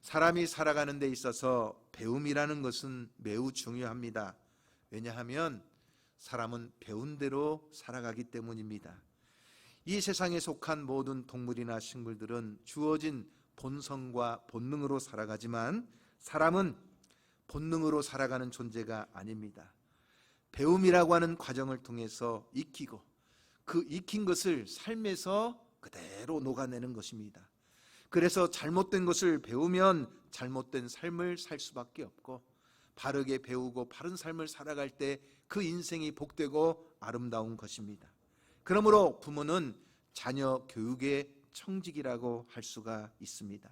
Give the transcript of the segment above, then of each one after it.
사람이 살아가는 데 있어서 배움이라는 것은 매우 중요합니다. 왜냐하면 사람은 배운 대로 살아가기 때문입니다. 이 세상에 속한 모든 동물이나 식물들은 주어진 본성과 본능으로 살아가지만 사람은 본능으로 살아가는 존재가 아닙니다. 배움이라고 하는 과정을 통해서 익히고 그 익힌 것을 삶에서 그대로 녹아내는 것입니다. 그래서 잘못된 것을 배우면 잘못된 삶을 살 수밖에 없고, 바르게 배우고 바른 삶을 살아갈 때 그 인생이 복되고 아름다운 것입니다. 그러므로 부모는 자녀 교육의 청직이라고 할 수가 있습니다.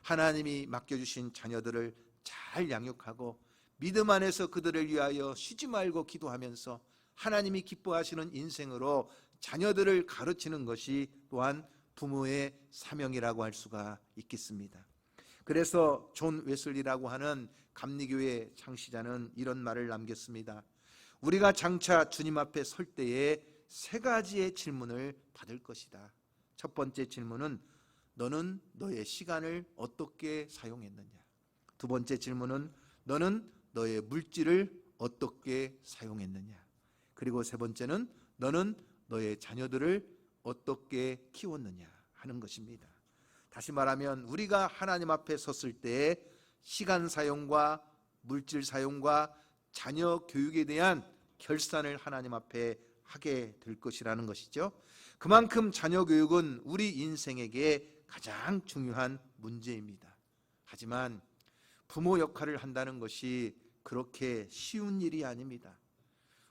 하나님이 맡겨주신 자녀들을 잘 양육하고 믿음 안에서 그들을 위하여 쉬지 말고 기도하면서 하나님이 기뻐하시는 인생으로 자녀들을 가르치는 것이 또한 부모의 사명이라고 할 수가 있겠습니다. 그래서 존 웨슬리라고 하는 감리교회 창시자는 이런 말을 남겼습니다. 우리가 장차 주님 앞에 설 때에 세 가지의 질문을 받을 것이다. 첫 번째 질문은 너는 너의 시간을 어떻게 사용했느냐. 두 번째 질문은 너는 너의 물질을 어떻게 사용했느냐. 그리고 세 번째는 너는 너의 자녀들을 어떻게 키웠느냐 하는 것입니다. 다시 말하면 우리가 하나님 앞에 섰을 때 시간 사용과 물질 사용과 자녀 교육에 대한 결산을 하나님 앞에 하게 될 것이라는 것이죠. 그만큼 자녀 교육은 우리 인생에게 가장 중요한 문제입니다. 하지만 부모 역할을 한다는 것이 그렇게 쉬운 일이 아닙니다.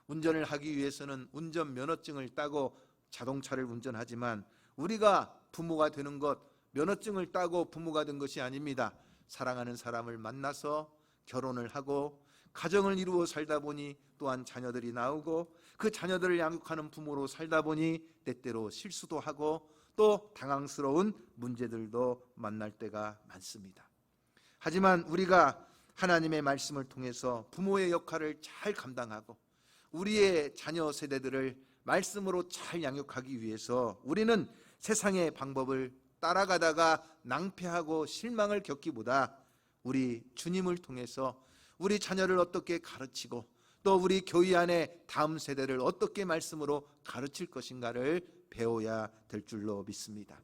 운전을 하기 위해서는 운전면허증을 따고 자동차를 운전하지만 우리가 부모가 되는 것, 면허증을 따고 부모가 된 것이 아닙니다. 사랑하는 사람을 만나서 결혼을 하고 가정을 이루어 살다 보니 또한 자녀들이 나오고 그 자녀들을 양육하는 부모로 살다 보니 때때로 실수도 하고 또 당황스러운 문제들도 만날 때가 많습니다. 하지만 우리가 하나님의 말씀을 통해서 부모의 역할을 잘 감당하고 우리의 자녀 세대들을 말씀으로 잘 양육하기 위해서 우리는 세상의 방법을 따라가다가 낭패하고 실망을 겪기보다 우리 주님을 통해서 우리 자녀를 어떻게 가르치고 또 우리 교회 안에 다음 세대를 어떻게 말씀으로 가르칠 것인가를 배워야 될 줄로 믿습니다.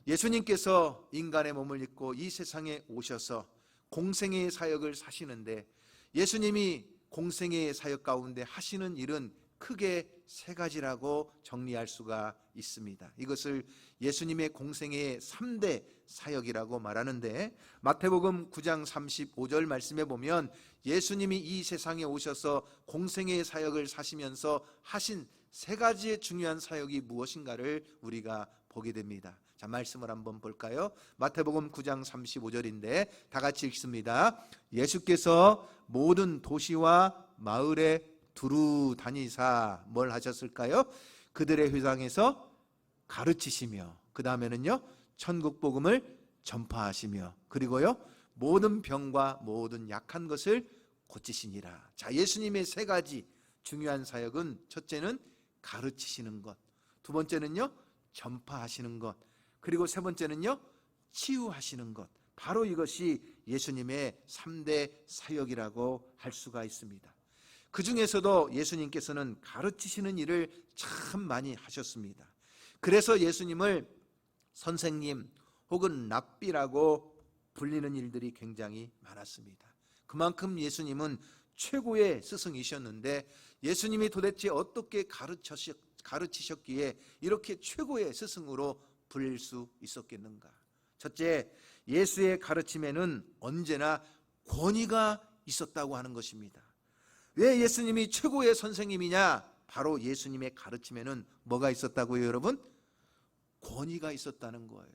예수님께서 인간의 몸을 입고 이 세상에 오셔서 공생애의 사역을 사시는데 예수님이 공생애의 사역 가운데 하시는 일은 크게 세 가지라고 정리할 수가 있습니다. 이것을 예수님의 공생애의 3대 사역이라고 말하는데 마태복음 9장 35절 말씀에 보면 예수님이 이 세상에 오셔서 공생애의 사역을 사시면서 하신 세 가지의 중요한 사역이 무엇인가를 우리가 보게 됩니다. 자, 말씀을 한번 볼까요? 마태복음 9장 35절인데 다 같이 읽습니다. 예수께서 모든 도시와 마을에 두루 다니사 뭘 하셨을까요? 그들의 회당에서 가르치시며 그 다음에는요 천국 복음을 전파하시며 그리고요 모든 병과 모든 약한 것을 고치시니라. 자, 예수님의 세 가지 중요한 사역은 첫째는 가르치시는 것, 두 번째는요 전파하시는 것, 그리고 세 번째는요 치유하시는 것. 바로 이것이 예수님의 3대 사역이라고 할 수가 있습니다. 그 중에서도 예수님께서는 가르치시는 일을 참 많이 하셨습니다. 그래서 예수님을 선생님 혹은 랍비라고 불리는 일들이 굉장히 많았습니다. 그만큼 예수님은 최고의 스승이셨는데 예수님이 도대체 어떻게 가르치셨기에 이렇게 최고의 스승으로 불릴 수 있었겠는가? 첫째, 예수의 가르침에는 언제나 권위가 있었다고 하는 것입니다. 왜 예수님이 최고의 선생님이냐? 바로 예수님의 가르침에는 뭐가 있었다고요, 여러분? 권위가 있었다는 거예요.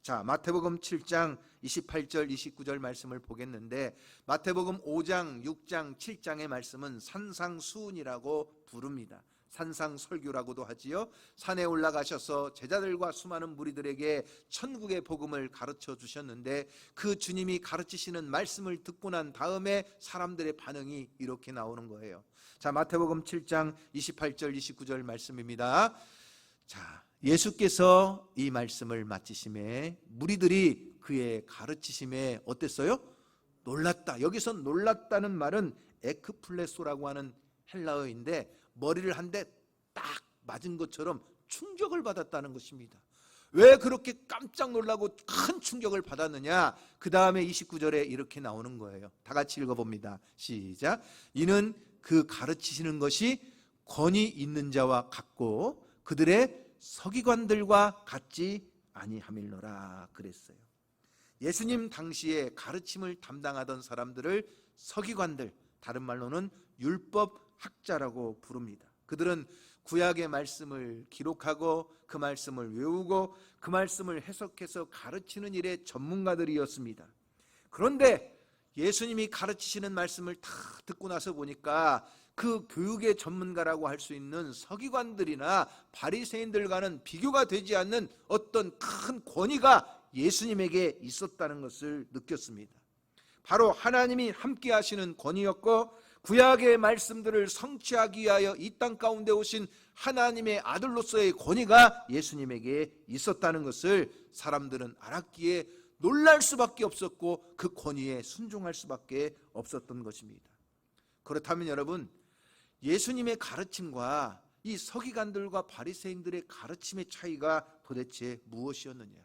자, 마태복음 7장 28절 29절 말씀을 보겠는데 마태복음 5장 6장 7장의 말씀은 산상수훈이라고 부릅니다. 산상설교라고도 하지요. 산에 올라가셔서 제자들과 수많은 무리들에게 천국의 복음을 가르쳐 주셨는데 그 주님이 가르치시는 말씀을 듣고 난 다음에 사람들의 반응이 이렇게 나오는 거예요. 자, 마태복음 7장 28절 29절 말씀입니다. 자, 예수께서 이 말씀을 마치심에 무리들이 그의 가르치심에 어땠어요? 놀랐다. 여기서 놀랐다는 말은 에크플레소라고 하는 헬라어인데 머리를 한 대 딱 맞은 것처럼 충격을 받았다는 것입니다. 왜 그렇게 깜짝 놀라고 큰 충격을 받았느냐? 그 다음에 29절에 이렇게 나오는 거예요. 다 같이 읽어봅니다. 시작. 이는 그 가르치시는 것이 권위 있는 자와 같고 그들의 서기관들과 같지 아니함일러라 그랬어요. 예수님 당시에 가르침을 담당하던 사람들을 서기관들, 다른 말로는 율법학자라고 부릅니다. 그들은 구약의 말씀을 기록하고 그 말씀을 외우고 그 말씀을 해석해서 가르치는 일의 전문가들이었습니다. 그런데 예수님이 가르치시는 말씀을 다 듣고 나서 보니까 그 교육의 전문가라고 할 수 있는 서기관들이나 바리새인들과는 비교가 되지 않는 어떤 큰 권위가 예수님에게 있었다는 것을 느꼈습니다. 바로 하나님이 함께 하시는 권위였고 구약의 말씀들을 성취하기 위하여 이 땅 가운데 오신 하나님의 아들로서의 권위가 예수님에게 있었다는 것을 사람들은 알았기에 놀랄 수밖에 없었고 그 권위에 순종할 수밖에 없었던 것입니다. 그렇다면 여러분, 예수님의 가르침과 이 서기관들과 바리새인들의 가르침의 차이가 도대체 무엇이었느냐?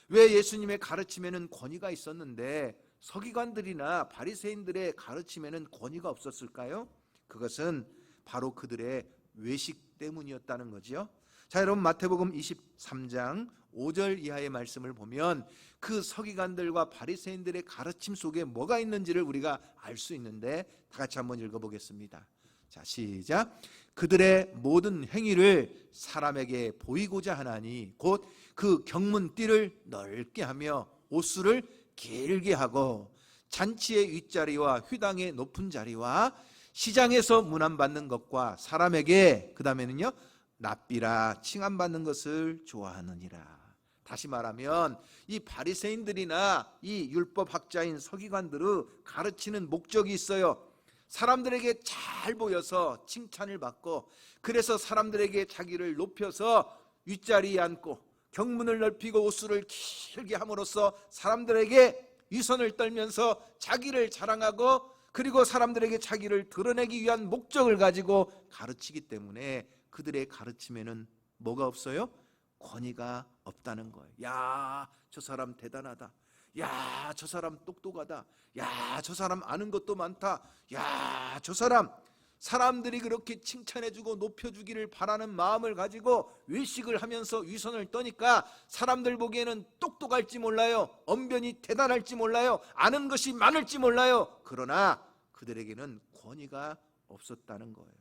왜 예수님의 가르침에는 권위가 있었는데 서기관들이나 바리새인들의 가르침에는 권위가 없었을까요? 그것은 바로 그들의 외식 때문이었다는 거죠. 자, 여러분 마태복음 23장 5절 이하의 말씀을 보면 그 서기관들과 바리새인들의 가르침 속에 뭐가 있는지를 우리가 알 수 있는데 다 같이 한번 읽어보겠습니다. 자, 시작. 그들의 모든 행위를 사람에게 보이고자 하나니 곧 그 경문띠를 넓게 하며 옷수를 길게 하고 잔치의 윗자리와 휘당의 높은 자리와 시장에서 문안받는 것과 사람에게 그 다음에는요 납비라 칭함받는 것을 좋아하느니라. 다시 말하면 이 바리새인들이나 이 율법학자인 서기관들의 가르치는 목적이 있어요. 사람들에게 잘 보여서 칭찬을 받고 그래서 사람들에게 자기를 높여서 윗자리에 앉고 경문을 넓히고 옷수를 길게 함으로써 사람들에게 위선을 떨면서 자기를 자랑하고 그리고 사람들에게 자기를 드러내기 위한 목적을 가지고 가르치기 때문에 그들의 가르침에는 뭐가 없어요? 권위가 없다는 거예요. 야, 저 사람 대단하다. 야, 저 사람 똑똑하다. 야, 저 사람 아는 것도 많다. 야, 저 사람 사람들이 그렇게 칭찬해주고 높여주기를 바라는 마음을 가지고 외식을 하면서 위선을 떠니까 사람들 보기에는 똑똑할지 몰라요. 언변이 대단할지 몰라요. 아는 것이 많을지 몰라요. 그러나 그들에게는 권위가 없었다는 거예요.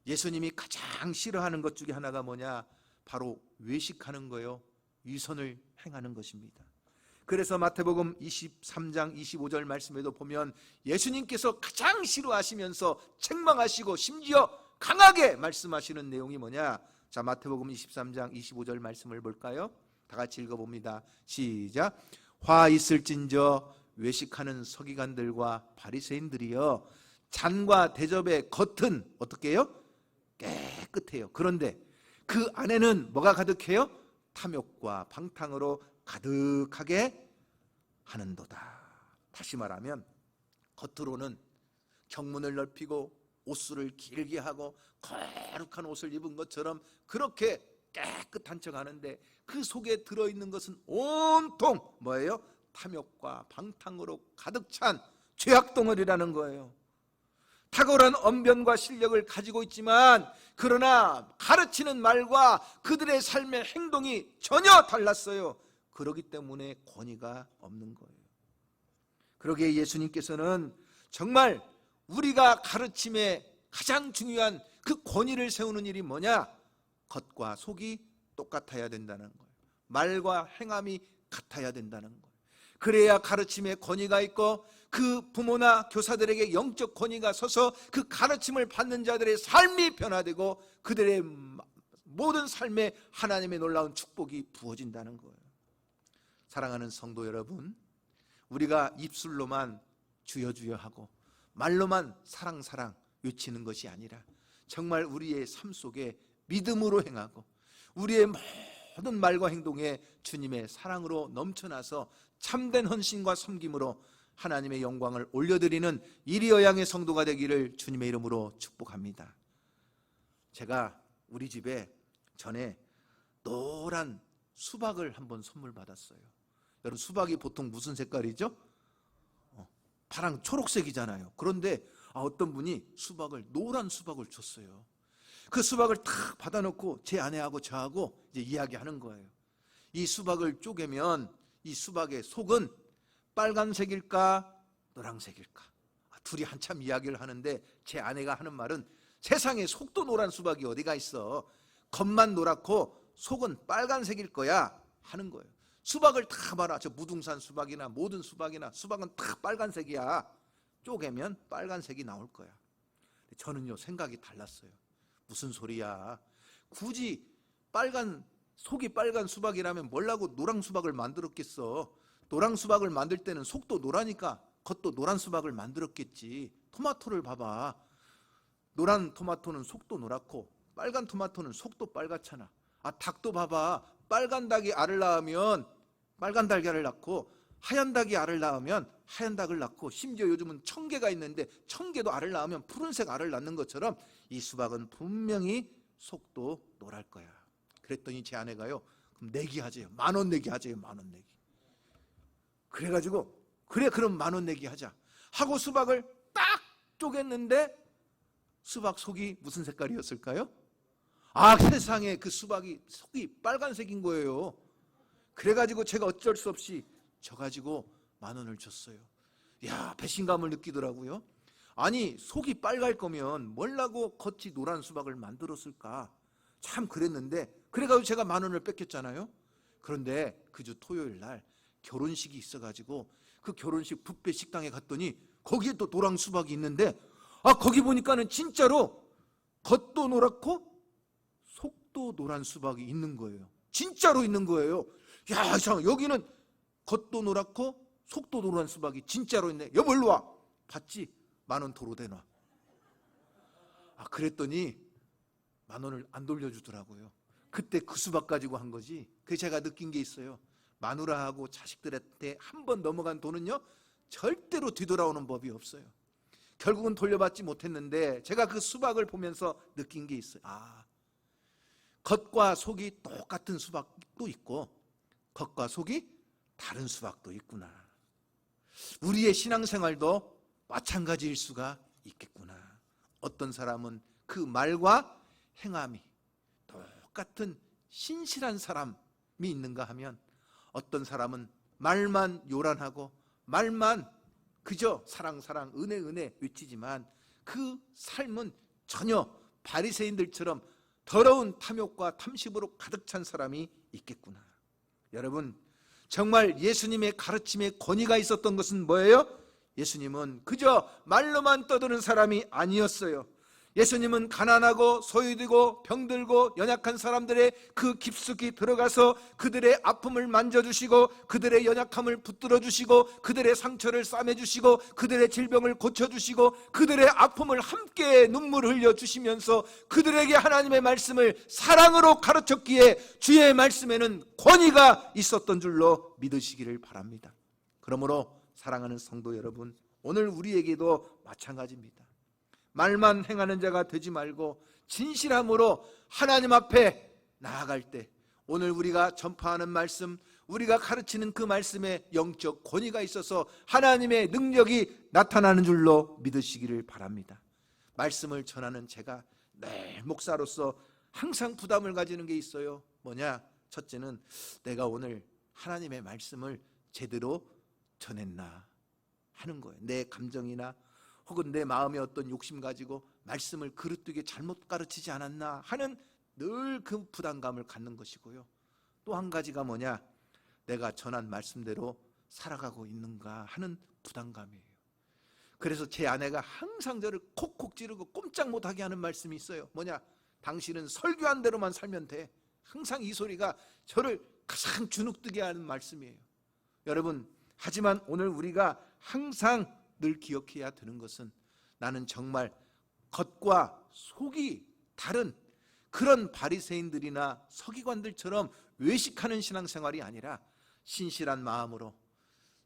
예수님이 가장 싫어하는 것 중에 하나가 뭐냐? 바로 외식하는 거예요. 위선을 행하는 것입니다. 그래서 마태복음 23장 25절 말씀에도 보면 예수님께서 가장 싫어하시면서 책망하시고 심지어 강하게 말씀하시는 내용이 뭐냐? 자, 마태복음 23장 25절 말씀을 볼까요? 다 같이 읽어봅니다. 시작. 화 있을진저 외식하는 서기관들과 바리새인들이여 잔과 대접의 겉은 어떻게 해요? 깨끗해요. 그런데 그 안에는 뭐가 가득해요? 탐욕과 방탕으로 가득하게 하는도다. 다시 말하면 겉으로는 경문을 넓히고 옷수를 길게 하고 거룩한 옷을 입은 것처럼 그렇게 깨끗한 척 하는데 그 속에 들어있는 것은 온통 뭐예요? 탐욕과 방탕으로 가득 찬 죄악덩어리라는 거예요. 탁월한 언변과 실력을 가지고 있지만 그러나 가르치는 말과 그들의 삶의 행동이 전혀 달랐어요. 그렇기 때문에 권위가 없는 거예요. 그러기에 예수님께서는 정말 우리가 가르침에 가장 중요한 그 권위를 세우는 일이 뭐냐? 겉과 속이 똑같아야 된다는 거예요. 말과 행함이 같아야 된다는 거예요. 그래야 가르침에 권위가 있고 그 부모나 교사들에게 영적 권위가 서서 그 가르침을 받는 자들의 삶이 변화되고 그들의 모든 삶에 하나님의 놀라운 축복이 부어진다는 거예요. 사랑하는 성도 여러분, 우리가 입술로만 주여 주여 하고 말로만 사랑 사랑 외치는 것이 아니라 정말 우리의 삶 속에 믿음으로 행하고 우리의 모든 말과 행동에 주님의 사랑으로 넘쳐나서 참된 헌신과 섬김으로 하나님의 영광을 올려드리는 이리여양의 성도가 되기를 주님의 이름으로 축복합니다. 제가 우리 집에 전에 노란 수박을 한번 선물 받았어요. 여러분, 수박이 보통 무슨 색깔이죠? 파랑 초록색이잖아요. 그런데 어떤 분이 노란 수박을 줬어요. 그 수박을 탁 받아놓고 제 아내하고 저하고 이제 이야기하는 거예요. 이 수박을 쪼개면 이 수박의 속은 빨간색일까 노란색일까? 둘이 한참 이야기를 하는데 제 아내가 하는 말은 세상에 속도 노란 수박이 어디가 있어? 겉만 노랗고 속은 빨간색일 거야 하는 거예요. 수박을 다 봐라. 저 무등산 수박이나 모든 수박이나 수박은 다 빨간색이야. 쪼개면 빨간색이 나올 거야. 저는요, 생각이 달랐어요. 무슨 소리야? 굳이 속이 빨간 수박이라면 뭘라고 노란 수박을 만들었겠어? 노란 수박을 만들 때는 속도 노라니까 겉도 노란 수박을 만들었겠지. 토마토를 봐봐. 노란 토마토는 속도 노랗고 빨간 토마토는 속도 빨갛잖아. 닭도 봐봐. 빨간 닭이 알을 낳으면 빨간 달걀을 낳고 하얀 닭이 알을 낳으면 하얀 닭을 낳고, 심지어 요즘은 청개가 있는데 청개도 알을 낳으면 푸른색 알을 낳는 것처럼 이 수박은 분명히 속도 노랄 거야. 그랬더니 제 아내가요, 그럼 내기하재요. 10,000원 내기 하재요. 10,000원 내기. 그래가지고 그럼 10,000원 내기 하자 하고 수박을 딱 쪼갰는데 수박 속이 무슨 색깔이었을까요? 세상에 그 수박이 속이 빨간색인 거예요. 그래가지고 제가 어쩔 수 없이 져가지고 10,000원을 줬어요. 배신감을 느끼더라고요. 아니, 속이 빨갈 거면 뭘라고 겉이 노란 수박을 만들었을까? 참 그랬는데, 그래가지고 제가 10,000원을 뺏겼잖아요. 그런데 그 주 토요일 날 결혼식이 있어가지고 그 결혼식 뷔페 식당에 갔더니 거기에 또 노란 수박이 있는데, 거기 보니까는 진짜로 겉도 노랗고 속도 노란 수박이 있는 거예요. 진짜로 있는 거예요. 여기는 겉도 노랗고 속도 노란 수박이 진짜로 있네. 여보 일로 와. 봤지? 10,000원 도로 대놔. 그랬더니 10,000원을 안 돌려주더라고요. 그때 그 수박 가지고 한 거지. 그래서 제가 느낀 게 있어요. 마누라하고 자식들한테 한번 넘어간 돈은요, 절대로 뒤돌아오는 법이 없어요. 결국은 돌려받지 못했는데 제가 그 수박을 보면서 느낀 게 있어요. 겉과 속이 똑같은 수박도 있고 겉과 속이 다른 수박도 있구나. 우리의 신앙생활도 마찬가지일 수가 있겠구나. 어떤 사람은 그 말과 행함이 똑같은 신실한 사람이 있는가 하면, 어떤 사람은 말만 요란하고 말만 그저 사랑 사랑 은혜 은혜 외치지만 그 삶은 전혀 바리새인들처럼 더러운 탐욕과 탐심으로 가득 찬 사람이 있겠구나. 여러분, 정말 예수님의 가르침에 권위가 있었던 것은 뭐예요? 예수님은 그저 말로만 떠드는 사람이 아니었어요. 예수님은 가난하고 소유되고 병들고 연약한 사람들의 그 깊숙이 들어가서 그들의 아픔을 만져주시고 그들의 연약함을 붙들어주시고 그들의 상처를 싸매주시고 그들의 질병을 고쳐주시고 그들의 아픔을 함께 눈물을 흘려주시면서 그들에게 하나님의 말씀을 사랑으로 가르쳤기에 주의 말씀에는 권위가 있었던 줄로 믿으시기를 바랍니다. 그러므로 사랑하는 성도 여러분, 오늘 우리에게도 마찬가지입니다. 말만 행하는 자가 되지 말고 진실함으로 하나님 앞에 나아갈 때, 오늘 우리가 전파하는 말씀, 우리가 가르치는 그 말씀에 영적 권위가 있어서 하나님의 능력이 나타나는 줄로 믿으시기를 바랍니다. 말씀을 전하는 제가 늘 목사로서 항상 부담을 가지는 게 있어요. 뭐냐? 첫째는 내가 오늘 하나님의 말씀을 제대로 전했나 하는 거예요. 내 감정이나 혹은 내 마음의 어떤 욕심 가지고 말씀을 그릇되게 잘못 가르치지 않았나 하는 늘 그 부담감을 갖는 것이고요. 또 한 가지가 뭐냐? 내가 전한 말씀대로 살아가고 있는가 하는 부담감이에요. 그래서 제 아내가 항상 저를 콕콕 찌르고 꼼짝 못하게 하는 말씀이 있어요. 뭐냐? 당신은 설교한 대로만 살면 돼. 항상 이 소리가 저를 가장 주눅들게 하는 말씀이에요. 여러분, 하지만 오늘 우리가 항상 늘 기억해야 되는 것은, 나는 정말 겉과 속이 다른 그런 바리새인들이나 서기관들처럼 외식하는 신앙생활이 아니라 신실한 마음으로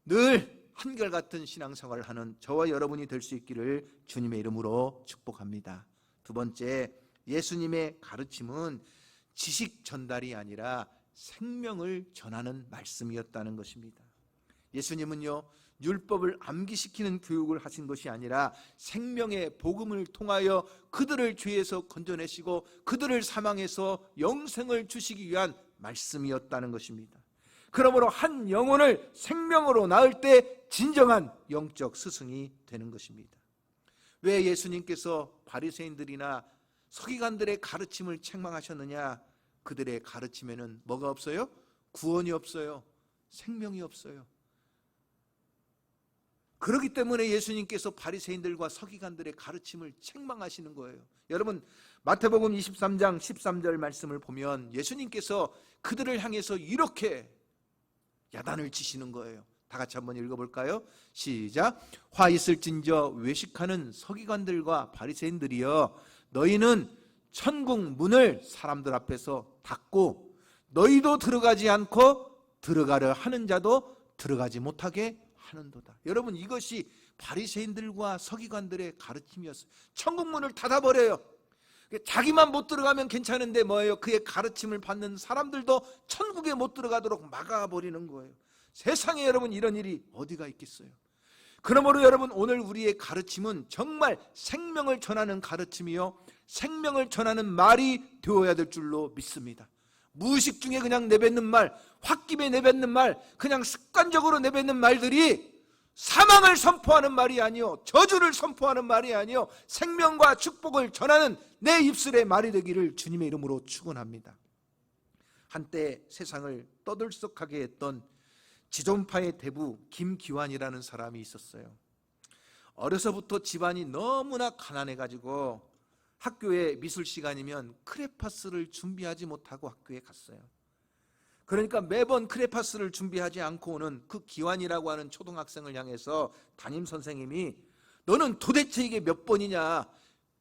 늘 한결같은 신앙생활을 하는 저와 여러분이 될 수 있기를 주님의 이름으로 축복합니다. 두 번째, 예수님의 가르침은 지식 전달이 아니라 생명을 전하는 말씀이었다는 것입니다. 예수님은요, 율법을 암기시키는 교육을 하신 것이 아니라 생명의 복음을 통하여 그들을 죄에서 건져내시고 그들을 사망에서 영생을 주시기 위한 말씀이었다는 것입니다. 그러므로 한 영혼을 생명으로 낳을 때 진정한 영적 스승이 되는 것입니다. 왜 예수님께서 바리새인들이나 서기관들의 가르침을 책망하셨느냐? 그들의 가르침에는 뭐가 없어요? 구원이 없어요. 생명이 없어요. 그렇기 때문에 예수님께서 바리새인들과 서기관들의 가르침을 책망하시는 거예요. 여러분, 마태복음 23장 13절 말씀을 보면 예수님께서 그들을 향해서 이렇게 야단을 치시는 거예요. 다 같이 한번 읽어볼까요? 시작. 화 있을진저 외식하는 서기관들과 바리새인들이여, 너희는 천국 문을 사람들 앞에서 닫고 너희도 들어가지 않고 들어가려 하는 자도 들어가지 못하게 하는도다. 여러분, 이것이 바리새인들과 서기관들의 가르침이었어요. 천국 문을 닫아버려요. 자기만 못 들어가면 괜찮은데 뭐예요? 그의 가르침을 받는 사람들도 천국에 못 들어가도록 막아버리는 거예요. 세상에 여러분, 이런 일이 어디가 있겠어요? 그러므로 여러분, 오늘 우리의 가르침은 정말 생명을 전하는 가르침이요, 생명을 전하는 말이 되어야 될 줄로 믿습니다. 무의식 중에 그냥 내뱉는 말, 홧김에 내뱉는 말, 그냥 습관적으로 내뱉는 말들이 사망을 선포하는 말이 아니요, 저주를 선포하는 말이 아니요, 생명과 축복을 전하는 내 입술의 말이 되기를 주님의 이름으로 축원합니다. 한때 세상을 떠들썩하게 했던 지존파의 대부 김기환이라는 사람이 있었어요. 어려서부터 집안이 너무나 가난해가지고 학교에 미술 시간이면 크레파스를 준비하지 못하고 학교에 갔어요. 그러니까 매번 크레파스를 준비하지 않고 오는 그 기환이라고 하는 초등학생을 향해서 담임 선생님이 너는 도대체 이게 몇 번이냐,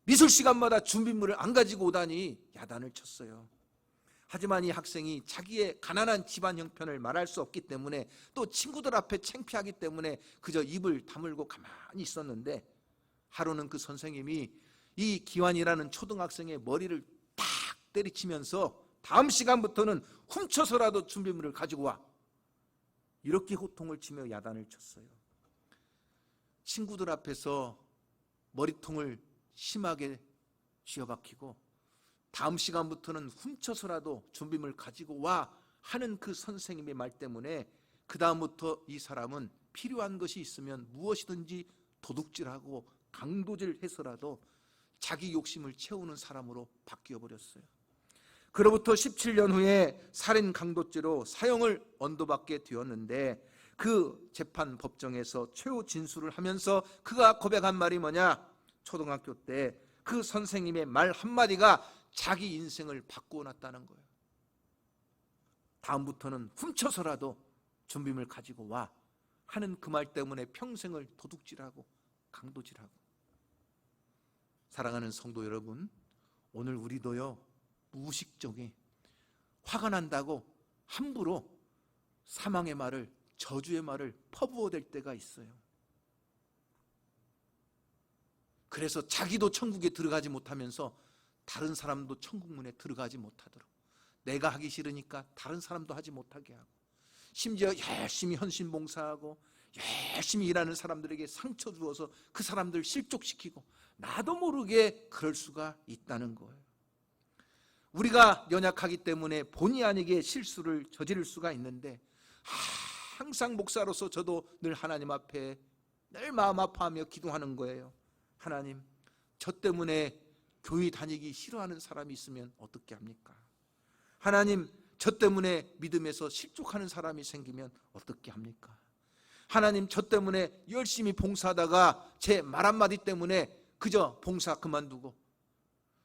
미술 시간마다 준비물을 안 가지고 오다니 야단을 쳤어요. 하지만 이 학생이 자기의 가난한 집안 형편을 말할 수 없기 때문에, 또 친구들 앞에 창피하기 때문에 그저 입을 다물고 가만히 있었는데, 하루는 그 선생님이 이 기환이라는 초등학생의 머리를 탁 때리치면서 다음 시간부터는 훔쳐서라도 준비물을 가지고 와, 이렇게 호통을 치며 야단을 쳤어요. 친구들 앞에서 머리통을 심하게 쥐어박히고 다음 시간부터는 훔쳐서라도 준비물 가지고 와 하는 그 선생님의 말 때문에 그 다음부터 이 사람은 필요한 것이 있으면 무엇이든지 도둑질하고 강도질해서라도 자기 욕심을 채우는 사람으로 바뀌어버렸어요. 그로부터 17년 후에 살인 강도죄로 사형을 언도받게 되었는데, 그 재판 법정에서 최후 진술을 하면서 그가 고백한 말이 뭐냐? 초등학교 때 그 선생님의 말 한마디가 자기 인생을 바꾸어 놨다는 거예요. 다음부터는 훔쳐서라도 준비물 가지고 와 하는 그 말 때문에 평생을 도둑질하고 강도질하고. 사랑하는 성도 여러분, 오늘 우리도요, 무의식적에 화가 난다고 함부로 사망의 말을, 저주의 말을 퍼부어댈 때가 있어요. 그래서 자기도 천국에 들어가지 못하면서 다른 사람도 천국 문에 들어가지 못하도록, 내가 하기 싫으니까 다른 사람도 하지 못하게 하고, 심지어 열심히 헌신봉사하고 열심히 일하는 사람들에게 상처 주어서 그 사람들 실족시키고, 나도 모르게 그럴 수가 있다는 거예요. 우리가 연약하기 때문에 본의 아니게 실수를 저지를 수가 있는데, 항상 목사로서 저도 늘 하나님 앞에 늘 마음 아파하며 기도하는 거예요. 하나님, 저 때문에 교회 다니기 싫어하는 사람이 있으면 어떻게 합니까? 하나님, 저 때문에 믿음에서 실족하는 사람이 생기면 어떻게 합니까? 하나님, 저 때문에 열심히 봉사하다가 제 말 한마디 때문에 그저 봉사 그만두고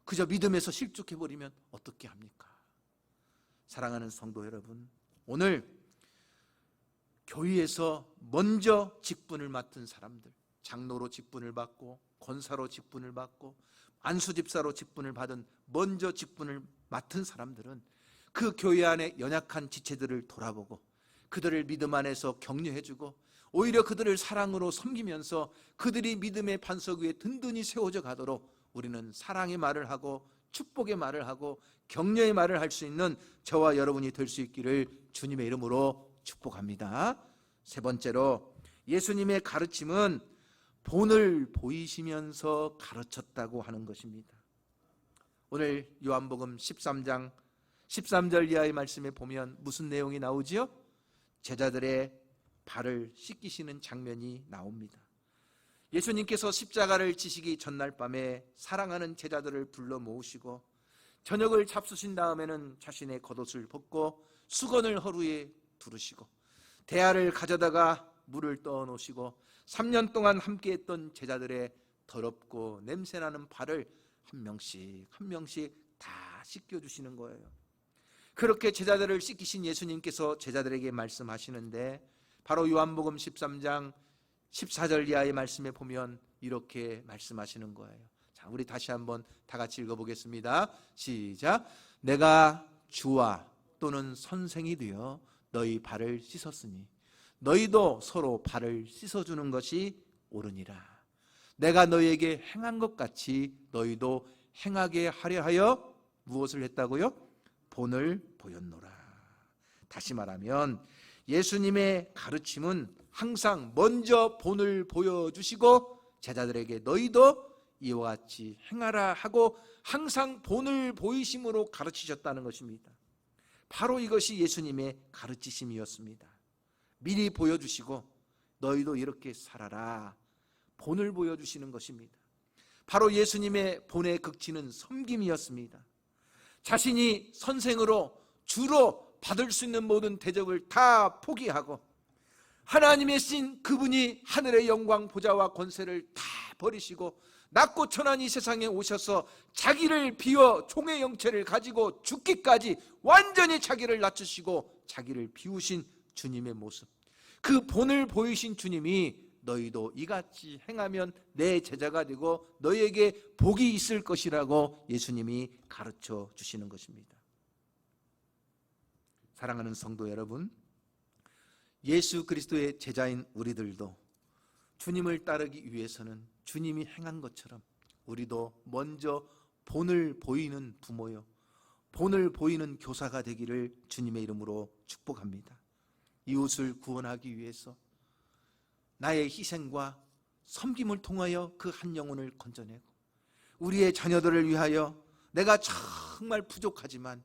그저 믿음에서 실족해버리면 어떻게 합니까? 사랑하는 성도 여러분, 오늘 교회에서 먼저 직분을 맡은 사람들, 장로로 직분을 받고 권사로 직분을 받고 안수 집사로 직분을 받은 먼저 직분을 맡은 사람들은 그 교회 안에 연약한 지체들을 돌아보고 그들을 믿음 안에서 격려해주고 오히려 그들을 사랑으로 섬기면서 그들이 믿음의 반석 위에 든든히 세워져 가도록 우리는 사랑의 말을 하고 축복의 말을 하고 격려의 말을 할 수 있는 저와 여러분이 될 수 있기를 주님의 이름으로 축복합니다. 세 번째로, 예수님의 가르침은 본을 보이시면서 가르쳤다고 하는 것입니다. 오늘 요한복음 13장 13절 이하의 말씀에 보면 무슨 내용이 나오지요? 제자들의 발을 씻기시는 장면이 나옵니다. 예수님께서 십자가를 지시기 전날 밤에 사랑하는 제자들을 불러 모으시고 저녁을 잡수신 다음에는 자신의 겉옷을 벗고 수건을 허리에 두르시고 대야를 가져다가 물을 떠 놓으시고 3년 동안 함께했던 제자들의 더럽고 냄새나는 발을 한 명씩 한 명씩 다 씻겨주시는 거예요. 그렇게 제자들을 씻기신 예수님께서 제자들에게 말씀하시는데 바로 요한복음 13장 14절 이하의 말씀에 보면 이렇게 말씀하시는 거예요. 자, 우리 다시 한번 다 같이 읽어보겠습니다. 시작. 내가 주와 또는 선생이 되어 너희 발을 씻었으니 너희도 서로 발을 씻어주는 것이 옳으니라. 내가 너희에게 행한 것 같이 너희도 행하게 하려 하여 무엇을 했다고요? 본을 보였노라. 다시 말하면 예수님의 가르침은 항상 먼저 본을 보여주시고 제자들에게 너희도 이와 같이 행하라 하고 항상 본을 보이심으로 가르치셨다는 것입니다. 바로 이것이 예수님의 가르치심이었습니다. 미리 보여주시고 너희도 이렇게 살아라, 본을 보여주시는 것입니다. 바로 예수님의 본의 극치는 섬김이었습니다. 자신이 선생으로 주로 받을 수 있는 모든 대접을 다 포기하고 하나님의 신 그분이 하늘의 영광 보좌와 권세를 다 버리시고 낮고 천한 이 세상에 오셔서 자기를 비워 종의 형체를 가지고 죽기까지 완전히 자기를 낮추시고 자기를 비우신 주님의 모습, 그 본을 보이신 주님이 너희도 이같이 행하면 내 제자가 되고 너희에게 복이 있을 것이라고 예수님이 가르쳐 주시는 것입니다. 사랑하는 성도 여러분, 예수 그리스도의 제자인 우리들도 주님을 따르기 위해서는 주님이 행한 것처럼 우리도 먼저 본을 보이는 부모요, 본을 보이는 교사가 되기를 주님의 이름으로 축복합니다. 이웃을 구원하기 위해서 나의 희생과 섬김을 통하여 그 한 영혼을 건져내고 우리의 자녀들을 위하여 내가 정말 부족하지만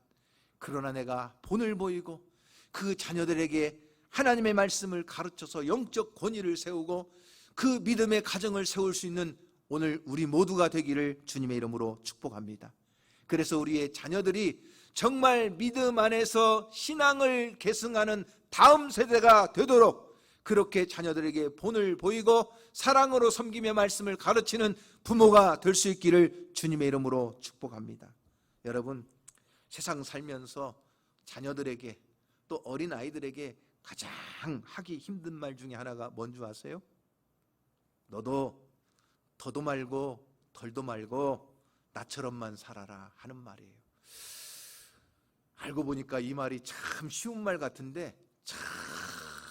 그러나 내가 본을 보이고 그 자녀들에게 하나님의 말씀을 가르쳐서 영적 권위를 세우고 그 믿음의 가정을 세울 수 있는 오늘 우리 모두가 되기를 주님의 이름으로 축복합니다. 그래서 우리의 자녀들이 정말 믿음 안에서 신앙을 계승하는 다음 세대가 되도록 그렇게 자녀들에게 본을 보이고 사랑으로 섬기며 말씀을 가르치는 부모가 될 수 있기를 주님의 이름으로 축복합니다. 여러분, 세상 살면서 자녀들에게 또 어린아이들에게 가장 하기 힘든 말 중에 하나가 뭔지 아세요? 너도 더도 말고 덜도 말고 나처럼만 살아라 하는 말이에요. 알고 보니까 이 말이 참 쉬운 말 같은데 참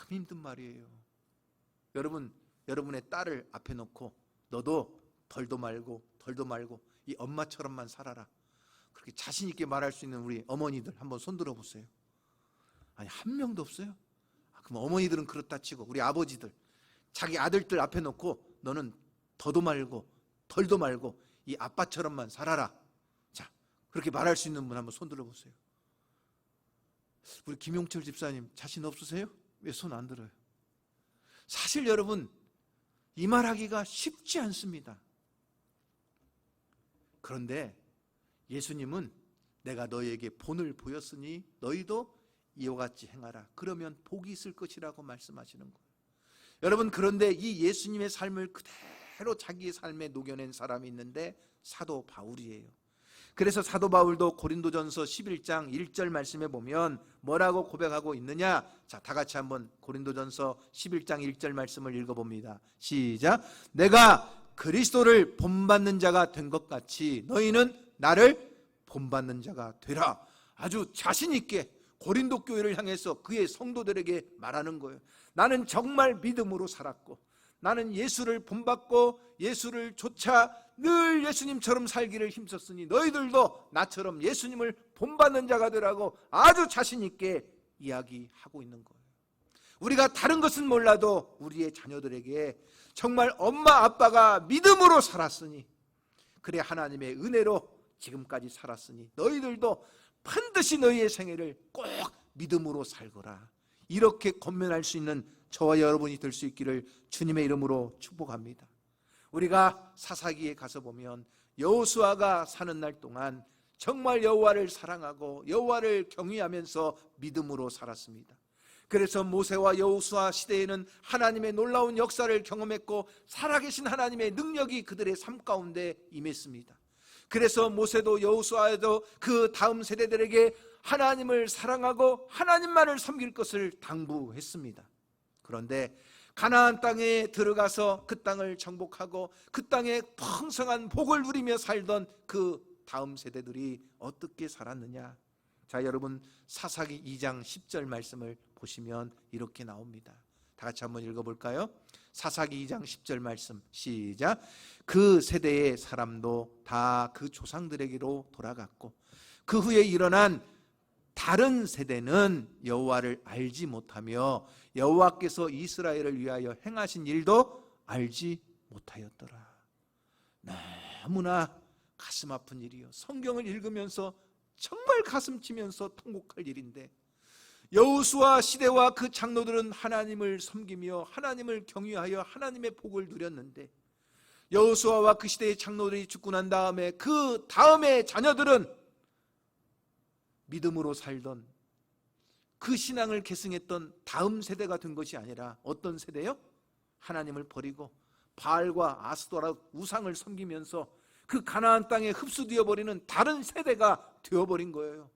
힘든 말이에요. 여러분, 여러분의 딸을 앞에 놓고 너도 덜도 말고 덜도 말고 이 엄마처럼만 살아라, 그렇게 자신 있게 말할 수 있는 우리 어머니들 한번 손 들어 보세요. 아니, 한 명도 없어요? 그럼 어머니들은 그렇다 치고 우리 아버지들 자기 아들들 앞에 놓고 너는 더도 말고 덜도 말고 이 아빠처럼만 살아라, 자, 그렇게 말할 수 있는 분 한번 손 들어 보세요. 우리 김용철 집사님 자신 없으세요? 왜 손 안 들어요? 사실 여러분, 이 말하기가 쉽지 않습니다. 그런데 예수님은 내가 너희에게 본을 보였으니 너희도 이와 같이 행하라, 그러면 복이 있을 것이라고 말씀하시는 거예요. 여러분, 그런데 이 예수님의 삶을 그대로 자기의 삶에 녹여낸 사람이 있는데 사도 바울이에요. 그래서 사도 바울도 고린도전서 11장 1절 말씀에 보면 뭐라고 고백하고 있느냐? 자, 다 같이 한번 고린도전서 11장 1절 말씀을 읽어봅니다. 시작. 내가 그리스도를 본받는 자가 된 것 같이 너희는 나를 본받는 자가 되라. 아주 자신 있게 고린도 교회를 향해서 그의 성도들에게 말하는 거예요. 나는 정말 믿음으로 살았고, 나는 예수를 본받고 예수를 쫓아 늘 예수님처럼 살기를 힘썼으니 너희들도 나처럼 예수님을 본받는 자가 되라고 아주 자신 있게 이야기하고 있는 거예요. 우리가 다른 것은 몰라도 우리의 자녀들에게 정말 엄마 아빠가 믿음으로 살았으니, 그래 하나님의 은혜로 지금까지 살았으니 너희들도 반드시 너희의 생애를 꼭 믿음으로 살거라, 이렇게 권면할 수 있는 저와 여러분이 될 수 있기를 주님의 이름으로 축복합니다. 우리가 사사기에 가서 보면 여호수아가 사는 날 동안 정말 여호와를 사랑하고 여호와를 경외하면서 믿음으로 살았습니다. 그래서 모세와 여호수아 시대에는 하나님의 놀라운 역사를 경험했고 살아계신 하나님의 능력이 그들의 삶 가운데 임했습니다. 그래서 모세도 여호수아도 그 다음 세대들에게 하나님을 사랑하고 하나님만을 섬길 것을 당부했습니다. 그런데 가나안 땅에 들어가서 그 땅을 정복하고 그 땅에 풍성한 복을 누리며 살던 그 다음 세대들이 어떻게 살았느냐? 자, 여러분 사사기 2장 10절 말씀을 보시면 이렇게 나옵니다. 다 같이 한번 읽어볼까요? 사사기 2장 10절 말씀 시작. 그 세대의 사람도 다 그 조상들에게로 돌아갔고 그 후에 일어난 다른 세대는 여호와를 알지 못하며 여호와께서 이스라엘을 위하여 행하신 일도 알지 못하였더라. 너무나 가슴 아픈 일이요, 성경을 읽으면서 정말 가슴 치면서 통곡할 일인데, 여호수아 시대와 그 장로들은 하나님을 섬기며 하나님을 경외하여 하나님의 복을 누렸는데, 여호수아와 그 시대의 장로들이 죽고 난 다음에 그 다음의 자녀들은 믿음으로 살던 그 신앙을 계승했던 다음 세대가 된 것이 아니라 어떤 세대요? 하나님을 버리고 바알과 아스도라 우상을 섬기면서 그 가나안 땅에 흡수되어 버리는 다른 세대가 되어버린 거예요.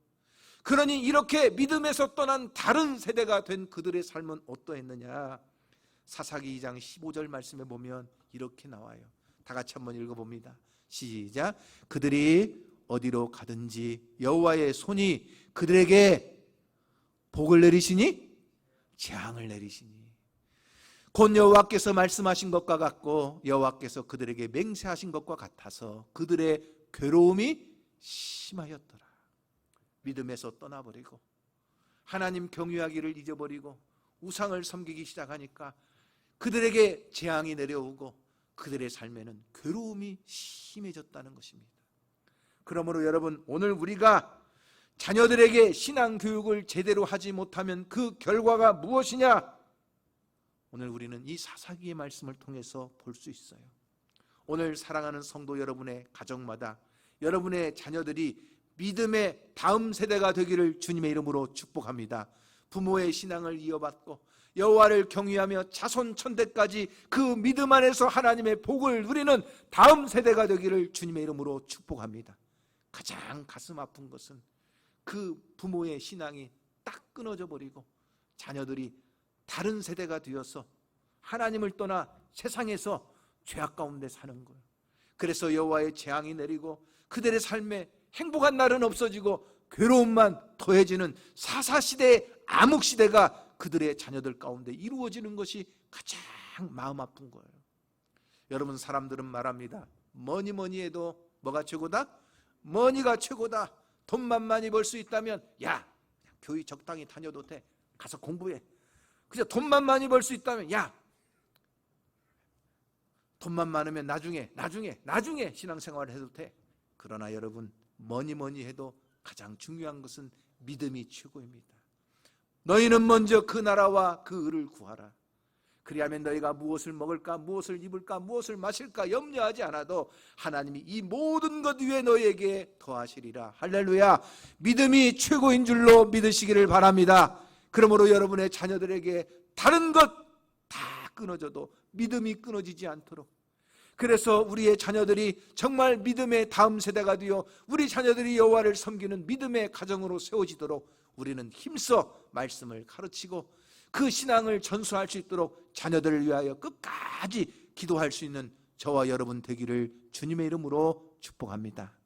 그러니 이렇게 믿음에서 떠난 다른 세대가 된 그들의 삶은 어떠했느냐? 사사기 2장 15절 말씀에 보면 이렇게 나와요. 다 같이 한번 읽어봅니다. 시작. 그들이 어디로 가든지 여호와의 손이 그들에게 복을 내리시니 재앙을 내리시니, 곧 여호와께서 말씀하신 것과 같고 여호와께서 그들에게 맹세하신 것과 같아서 그들의 괴로움이 심하였더라. 믿음에서 떠나버리고 하나님 경외하기를 잊어버리고 우상을 섬기기 시작하니까 그들에게 재앙이 내려오고 그들의 삶에는 괴로움이 심해졌다는 것입니다. 그러므로 여러분, 오늘 우리가 자녀들에게 신앙 교육을 제대로 하지 못하면 그 결과가 무엇이냐? 오늘 우리는 이 사사기의 말씀을 통해서 볼 수 있어요. 오늘 사랑하는 성도 여러분의 가정마다 여러분의 자녀들이 믿음의 다음 세대가 되기를 주님의 이름으로 축복합니다. 부모의 신앙을 이어받고 여호와를 경외하며 자손 천대까지 그 믿음 안에서 하나님의 복을 누리는 다음 세대가 되기를 주님의 이름으로 축복합니다. 가장 가슴 아픈 것은 그 부모의 신앙이 딱 끊어져 버리고 자녀들이 다른 세대가 되어서 하나님을 떠나 세상에서 죄악 가운데 사는 거예요. 그래서 여호와의 재앙이 내리고 그들의 삶에 행복한 날은 없어지고 괴로움만 더해지는 사사시대의 암흑시대가 그들의 자녀들 가운데 이루어지는 것이 가장 마음 아픈 거예요. 여러분, 사람들은 말합니다. 뭐니 해도 뭐가 최고다? 머니가 최고다. 돈만 많이 벌 수 있다면 야, 교회 적당히 다녀도 돼. 가서 공부해. 그냥 돈만 많이 벌 수 있다면 야, 돈만 많으면 나중에 신앙생활을 해도 돼. 그러나 여러분, 뭐니 해도 가장 중요한 것은 믿음이 최고입니다. 너희는 먼저 그 나라와 그 의를 구하라. 그리하면 너희가 무엇을 먹을까, 무엇을 입을까, 무엇을 마실까 염려하지 않아도 하나님이 이 모든 것 위에 너희에게 더하시리라. 할렐루야. 믿음이 최고인 줄로 믿으시기를 바랍니다. 그러므로 여러분의 자녀들에게 다른 것 다 끊어져도 믿음이 끊어지지 않도록, 그래서 우리의 자녀들이 정말 믿음의 다음 세대가 되어 우리 자녀들이 여호와를 섬기는 믿음의 가정으로 세워지도록 우리는 힘써 말씀을 가르치고 그 신앙을 전수할 수 있도록 자녀들을 위하여 끝까지 기도할 수 있는 저와 여러분 되기를 주님의 이름으로 축복합니다.